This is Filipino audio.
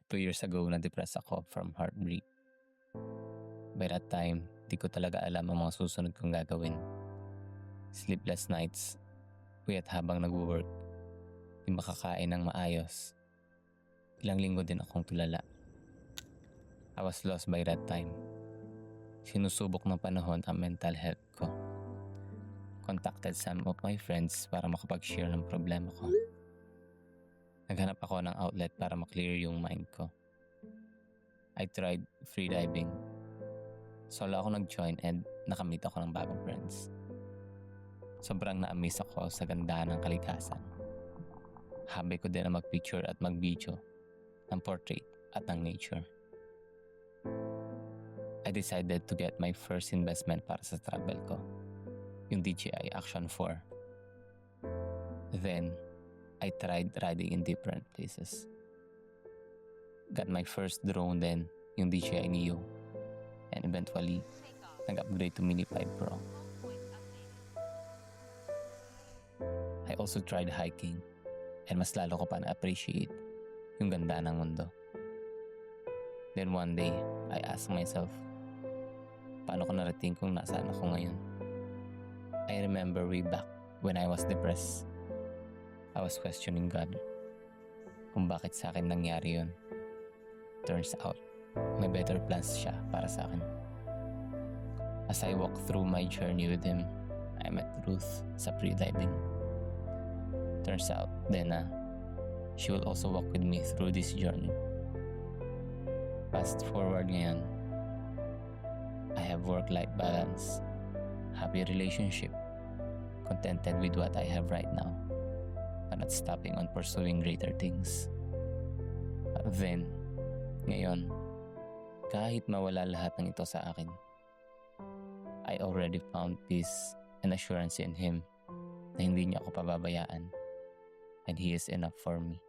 2 years ago, na-depress ako from heartbreak. By that time, di ko talaga alam ang mga susunod kong gagawin. Sleepless nights, puyat habang nag-work, di makakain ng maayos. Ilang linggo din akong tulala. I was lost by that time. Sinusubok ng panahon ang mental health ko. Contacted some of my friends para makapag-share ng problema ko. Naghanap ako ng outlet para maklear yung mind ko. I tried freediving. Solo ako nag-join and nakamit ako ng bagong friends. Sobrang na-amaze ako sa ganda ng kalikasan. Hobby ko din na mag-picture at mag-video ng portrait at ng nature. I decided to get my first investment para sa travel ko, yung DJI Action 4. Then, I tried riding in different places. Got my first drone then, yung DJI Neo. And eventually, nag-upgrade to Mini 5 Pro. I also tried hiking and mas lalo ko pa na-appreciate yung ganda ng mundo. Then one day, I asked myself, paano ko narating kung nasaan ako ngayon? I remember way back when I was depressed. I was questioning God kung bakit sa akin nangyari yun. Turns out, may better plans siya para sa akin. As I walked through my journey with Him, I met Ruth sa pre-diving. Turns out, then she will also walk with me through this journey. Fast forward ngayon, I have work-life balance, happy relationship, contented with what I have right now, and not stopping on pursuing greater things. Then, ngayon, kahit mawala lahat ng ito sa akin, I already found peace and assurance in Him na hindi niya ako pababayaan, and He is enough for me.